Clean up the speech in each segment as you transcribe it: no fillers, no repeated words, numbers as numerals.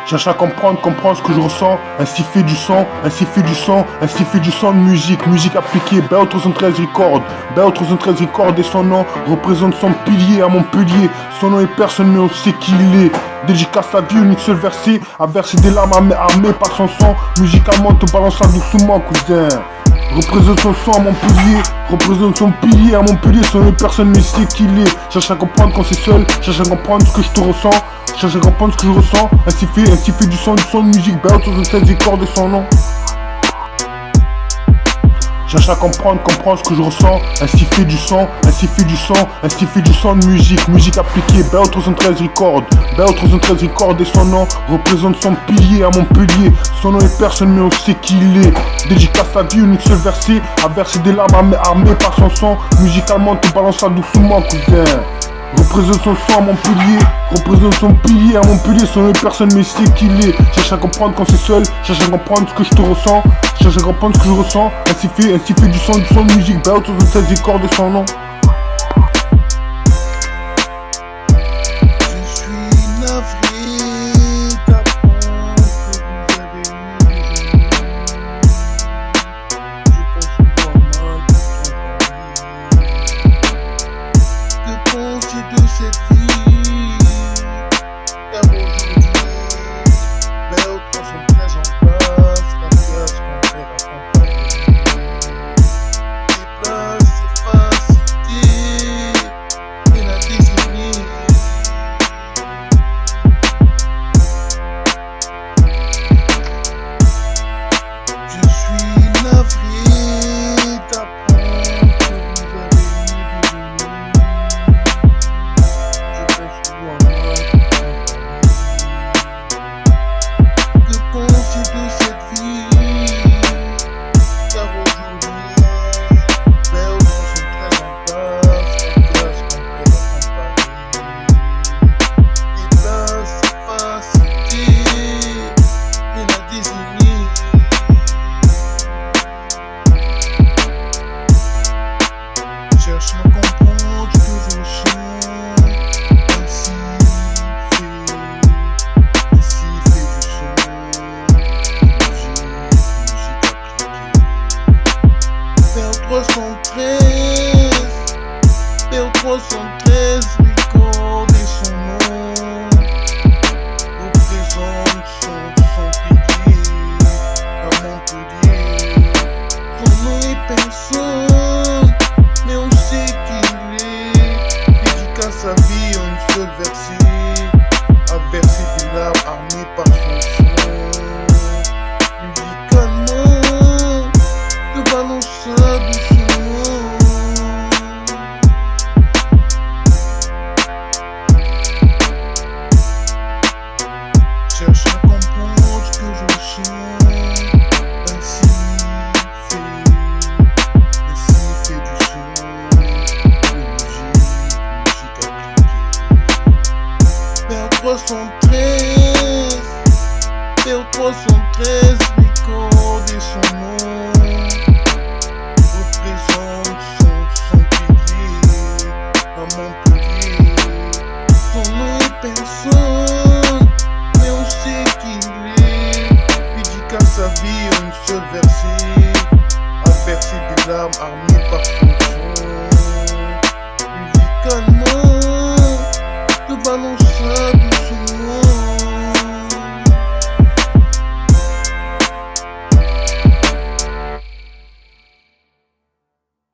Cherche à comprendre ce que je ressens, ainsi fait du son, ainsi fait du son, ainsi fait du son de musique, musique appliquée, BO 313 Records, BO 313 Records et son nom représente son pilier à Montpellier, son nom est personne ne sait qui il est, dédicace à vie, unique seul verset, à verser des larmes armées par son son, musicalement te balance ça doucement cousin. Représente son son à Montpellier, représente son pilier à Montpellier, son nom est personne ne sait qui il est, cherche à comprendre quand c'est seul, cherche à comprendre ce que je te ressens. Cherche à comprendre ce que je ressens, ainsi fait du son de musique, BO 313 Records de son nom. Cherche à comprendre ce que je ressens, ainsi fait du son, ainsi fait du son, ainsi fait du son de musique, musique appliquée, BO 313 Records, BO 313 Records et son nom représente son pilier à Montpellier, son nom est personne mais on sait qui il est, dédicace à vie, unique seul verset, à verser des larmes armées par son son, musicalement te balance ça doucement cousin. Représente son son à Montpellier, représente son pilier à Montpellier, son nom personne mais sait qui il est. Cherche à comprendre quand c'est seul, cherche à comprendre ce que je te ressens, cherche à comprendre ce que je ressens, ainsi fait du son de musique, BO 313 Records de son nom. De cette vie, car aujourd'hui, BO 313 en place, la pièce qu'on fait accompagner. Les places, c'est facile, et la décennie. Je suis navré d'apprendre que vous avez de cette vie, car aujourd'hui, BO 313 en place, la classe complète accompagnée. Les places, facilité, et la désignée. Cherche à comprendre ce que je ressens, ainsi fait du son. BO 313 Records et son nom représente son pilier à Montpellier. Son nom est personne, mais on sait qu'il est. Dédicace à vie en une seule verset, à verser des larmes armées par son son. Musicalement, te balance ça doucement. Cherche à comprendre ce que je ressens, ainsi fait du son, de musique appliquée. BO 313 Records et son nom représente son pilier à Montpellier. Son nom est personne, mais on sait qu'il est. Dédicace à vie en une seule verset, à verser des larmes armées par son son. Musicalement, te balance ça doucement.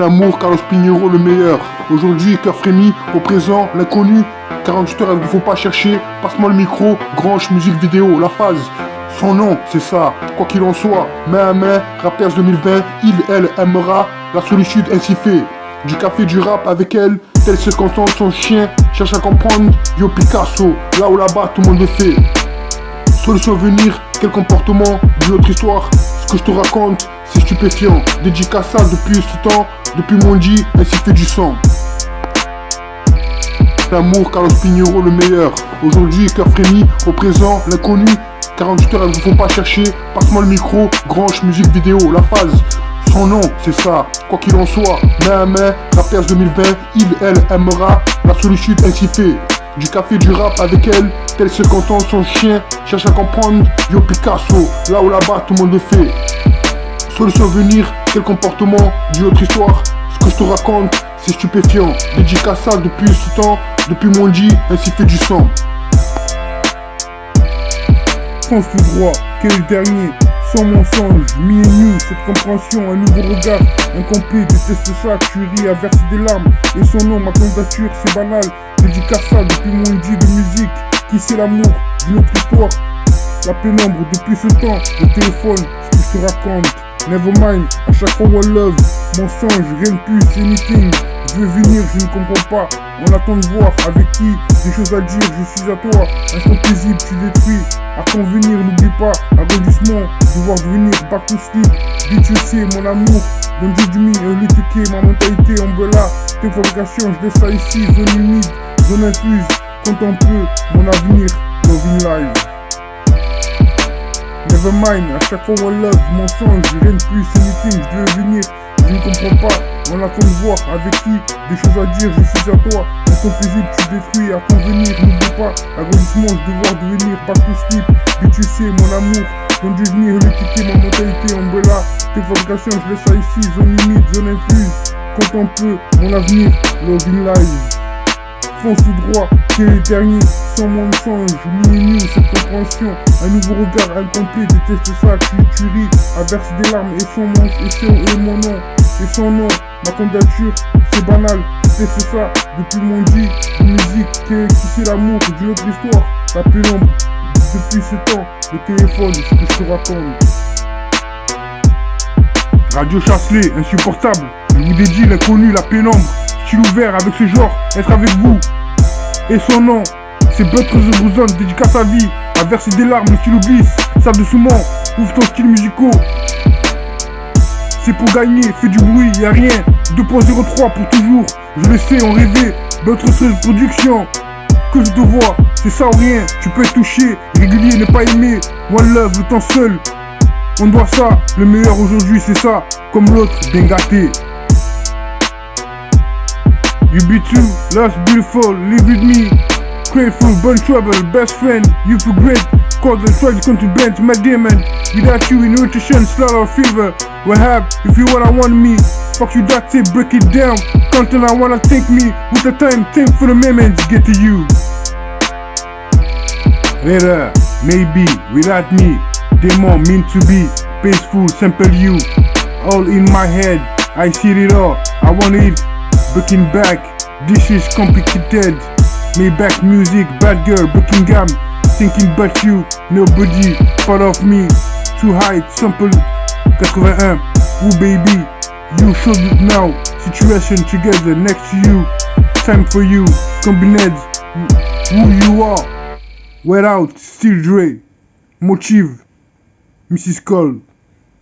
L'amour, Carlos Pinheiro le meilleur. Aujourd'hui, cœur frémi, au présent, l'inconnu. 48 heures, il ne faut pas chercher. Passe-moi le micro, Granche, musique vidéo, la phase. Son nom, c'est ça. Quoi qu'il en soit, main à main, Rappers 2020, elle aimera la solitude ainsi fait. Du café, du rap avec elle, telle circonstance, son chien. Cherche à comprendre, yo Picasso, là ou là-bas, tout le monde est fait. Solution à venir, quel comportement, d'une autre histoire. Ce que je te raconte, c'est stupéfiant. Dédicace ça depuis ce temps, depuis mon dit, ainsi fait du sang. L'amour, Carlos Pinheiro le meilleur. Aujourd'hui, cœur frémi, au présent, l'inconnu. 48 heures, elles ne font pas chercher. Passe-moi le micro, Granche, musique vidéo, la phase. Son nom, c'est ça. Quoi qu'il en soit, main à main, Rappers 2020, elle aimera la solitude ainsi fait. du café du rap avec elle. Tel se contente son chien, cherche à comprendre. Yo Picasso, là ou là-bas tout le monde le fait. Solution venir, quel comportement, d'une autre histoire. Ce que je te raconte, c'est stupéfiant. Dédicace ça depuis ce temps, depuis mon dit, ainsi fait du sang. Fonce tout droit, quel est le dernier? Sans mensonge, me and you, cette compréhension, un nouveau regard, incomplet, déteste ça, tu ris à verser des larmes. Et son nom, ma candidature, c'est banal. Dédicace ça depuis mon dit de musique, qui c'est l'amour d'une autre histoire. La pénombre depuis ce temps, le téléphone, ce que je te raconte. Nevermind, à chaque fois one love, mensonge, rien de plus, anything. Je veux venir, je ne comprends pas. On attend de voir avec qui, des choses à dire, je suis à toi. Instant paisible, tu détruis. À convenir, n'oublie pas, agrandissement, devoir devenir back to sleep. Bitch, tu sais, mon amour, don't judge me, l'étiquette, ma mentalité, umbrella. Tes fabrications, je laisse ça ici, zone humide, zone infuse. Compte un peu, mon avenir, loving life. Nevermind, à chaque fois one love, mensonge, rien de plus, anything, je veux venir, je ne comprends pas, on attend de voir avec qui, des choses à dire, je suis à toi, instant paisible, tu détruis, à convenir, n'oublie pas, agrandissement, je devoir devenir back to sleep, puis tu sais, mon amour, ton Dieu venir, l'étiquette, ma mentalité, umbrella, tes fabrications, je laisse ça ici, zone humide, zone infuse, compte un peu, mon avenir, loving life. Fonce tout droit, quel est le dernier, sans mensonge, me and you, cette compréhension, un nouveau regard incomplet, déteste ça, tu ris, à verser des larmes, et mon nom, et son nom, ma candidature, c'est banal, déteste ça, depuis mon dit, de musique, qui c'est l'amour d'une autre histoire, la pénombre, depuis ce temps, le téléphone, ce que je te raconte. Radio Chasselet, insupportable, je vous dédie l'inconnu, la pénombre, style ouvert avec ce genre, être avec vous. Et son nom, c'est Butter the Bouzon, dédicace à vie, à verser des larmes, le style oublie, ça doucement, ouvre ton style musical. C'est pour gagner, fais du bruit, y'a rien, 2.03 pour toujours, je le sais, on rêvait, Butter the Production, que je te vois, c'est ça ou rien, tu peux être touché, régulier, ne pas aimer, one love, le temps seul, on doit ça, le meilleur aujourd'hui c'est ça, comme l'autre, bien gâté. You be too, lost, beautiful, live with me. Grateful, burn trouble, best friend, you feel great. Cause I try to come to bend to my demon. Without you in nutrition, slaughter, fever. What have, if you want me. Fuck you, that's it, break it down. Content, I wanna thank me. With the time, think for the moments, get to you. Later, maybe, without me. Demon meant to be, peaceful, simple you. All in my head, I see it all, I want it. Looking back, this is complicated. Maybach music, bad girl, Buckingham. Thinking about you, nobody part of me. Too high, simple, 81. Ooh baby, you showed it now. Situation together next to you. Time for you, combined. Who you are. Wear out, still Dre. Motive, Mrs. Cole.